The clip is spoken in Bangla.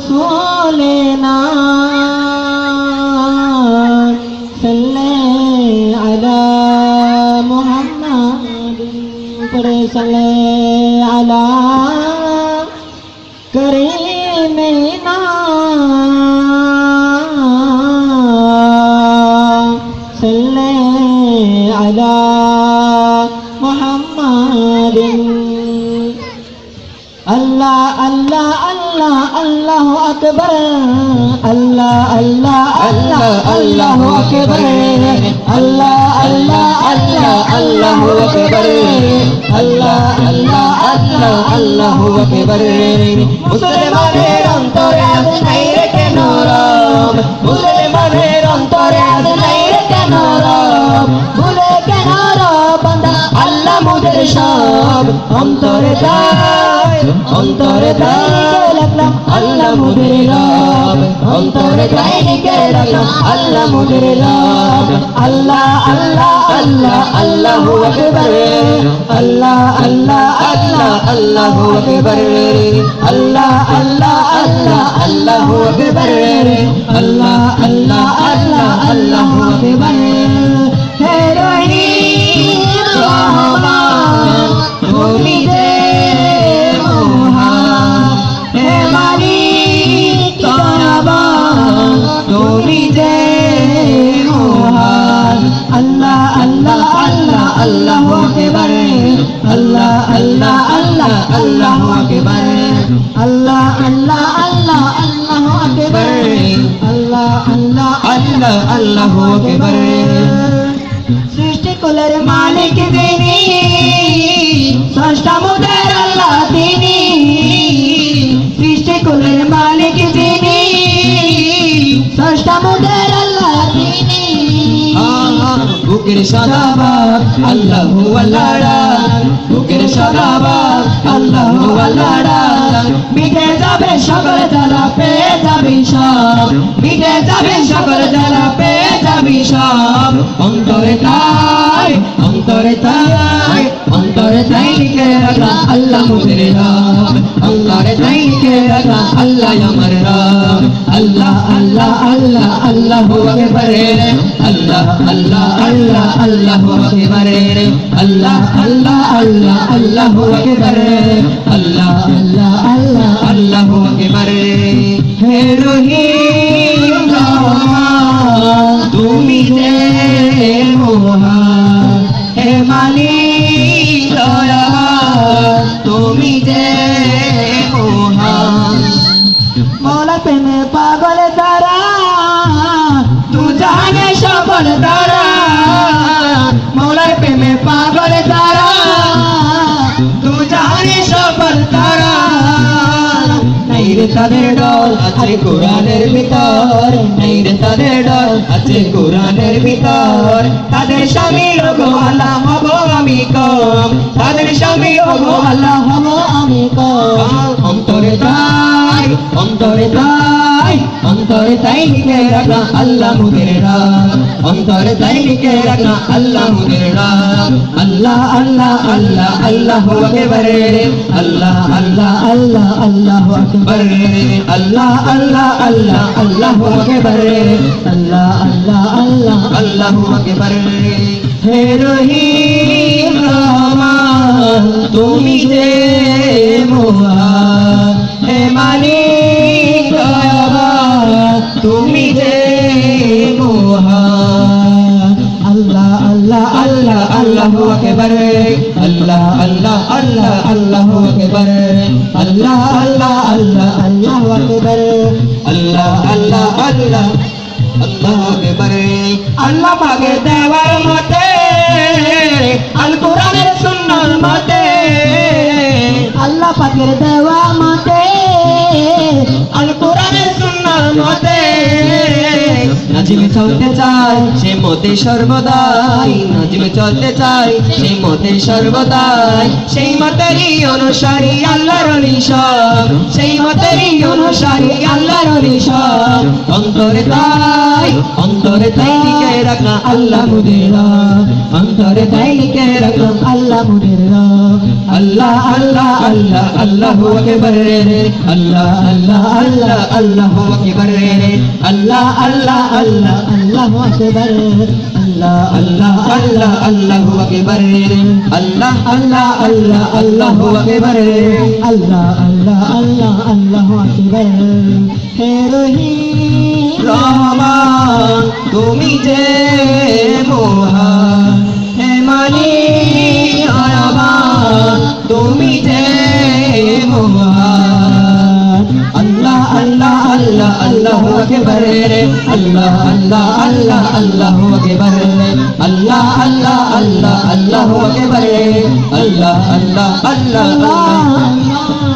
رسولنا صلى على محمد صلى على كريمنا صلى على محمد الله الله الله الله أكبر الله الله الله الله أكبر الله الله الله الله أكبر الله الله الله الله أكبر মুসলমানের অন্তরে আছে নাই রে কেন রব মুসলমানের অন্তরে আছে নাই রে কেন রব ভুলে কেন রব বান্দা আল্লাহ মুদের সব অন্তরে তাই রাখলাম আল্লাহ মুদের রব অন্তরে তাই লিখে রাখলাম আল্লাহ মুদের রব আল্লাহ আল্লাহ আল্লাহ আল্লাহু আকবার আল্লাহ আল্লাহ আল্লাহ আল্লাহু আকবার আল্লাহ আল্লাহ আল্লাহ আল্লাহু আকবার আল্লাহ আল্লাহ আল্লাহ আল্লাহু আকবার হে রহিম রহমান তুমি যে মহান হে মালিক দয়াবান তুমি যে মহান আল্লাহ আল্লাহ আল্লাহ আল্লাহু আকবার আল্লাহ আল্লাহ আল্লাহ আল্লাহু আকবার আল্লাহ আল্লাহ আল্লাহ আল্লাহু আকবার আল্লাহ আল্লাহ আল্লাহ আল্লাহু আকবার সৃষ্টি কুলের মালিক যিনি স্রষ্টা মুদের আল্লাহ তিনি সৃষ্টি কুলের মালিক যিনি স্রষ্টা মুদের আল্লাহ তিনি বুকের সদাবাদ আল্লাহু আল্লাহ বুকের সদাবাদ আল্লাহু আল্লাহ মিটে যাবে সকল জ্বালা পেয়ে যাবি সব মিটে যাবে সকল জ্বালা পেয়ে যাবি সব অন্তরে তাই লিখে রাখা আল্লাহ মুদের রব অন্তরে তাই লিখে রাখা আল্লাহ আমার রব আল্লাহ আল্লাহ আল্লাহ আল্লাহু আকবার আল্লাহ আল্লাহ আল্লাহ আল্লাহু আকবার আল্লাহ আল্লাহ আল্লাহ আল্লাহু আকবার আল্লাহ আল্লাহ আল্লাহ আল্লাহু আকবার হে রহিম রহমান তুমি যে মহান হে মালিক দয়াবান তুমি যে মহান মৌলা প্রেমে পাগল তারা তু জানে সকল তারা মৌলা প্রেমে পাগল তারা তু জানে সকল তারা নাই রে তাদের ডর আছে কোরআনের ভিতর নাই রে তাদের ডর আছে কোরআনের ভিতর তাদের স্বামী গো আল্লাহ হব আমি কম তাদের স্বামী গো আল্লাহ হব আমি কম অন্তরে তাই লিখে রাখা আল্লাহ মুদের রব অন্তরে তাই লিখে রাখা আল্লাহ মুদের রব আল্লাহ আল্লাহ আল্লাহ আল্লাহু আকবার আল্লাহ আল্লাহ আল্লাহ আল্লাহু আকবার আল্লাহ আল্লাহ আল্লাহ আল্লাহু আকবার আল্লাহ আল্লাহ আল্লাহ আল্লাহু আকবার হে রহিম রহমান তুমি যে মহান হে মালিক দয়াবান তুমি যে মহান আল্লাহ আল্লাহ আল্লাহ আল্লাহু আকবার আল্লাহ আল্লাহ আল্লাহ আল্লাহু আকবার আল্লাহ আল্লাহ আল্লাহ আল্লাহু আকবার আল্লাহ আল্লাহ আল্লাহ আল্লাহু আকবার আল্লাহ পাকের দেওয়ার মতে আল কোরআনের সুন্নাহর মতে আল্লাহ পাকের দেওয়া মতে আল কোরআনের সুন্নাহর মতে নাজিম চলতে চাই সে মতে সর্বদাই নজরুল চলতে চাই সেই মতে সর্বদাই সেই মতেরই অনুসারী আল্লাহর ওলি সব সেই মতেরই অনুসারী আল্লাহর ওলি সব অন্তরে তাই লিখে রাখা আল্লাহ মুদের রব অন্তরে তাই লিখে রাখা আল্লাহ মুদের রব আল্লাহ আল্লাহ আল্লাহ আল্লাহু আকবার আল্লাহ আল্লাহ আল্লাহ আল্লাহু আকবার আল্লাহ আল্লাহ আল্লাহ আল্লাহু আকবার আল্লাহ আল্লাহ আল্লাহ আল্লাহু আকবার আল্লাহ আল্লাহ আল্লাহ আল্লাহু আকবার আল্লাহ আল্লাহ আল্লাহ আল্লাহু আকবার হে রহিম রহমান তুমি যে মহান হে মালিক রহমান তুমি যে মহান আল্লাহ আল্লাহ আল্লাহ আল্লাহু আকবার আল্লাহ আল্লাহ আল্লাহ আল্লাহু আকবার আল্লাহ আল্লাহ আল্লাহ আল্লাহু আকবার আল্লাহ আল্লাহ আল্লাহ আল্লাহ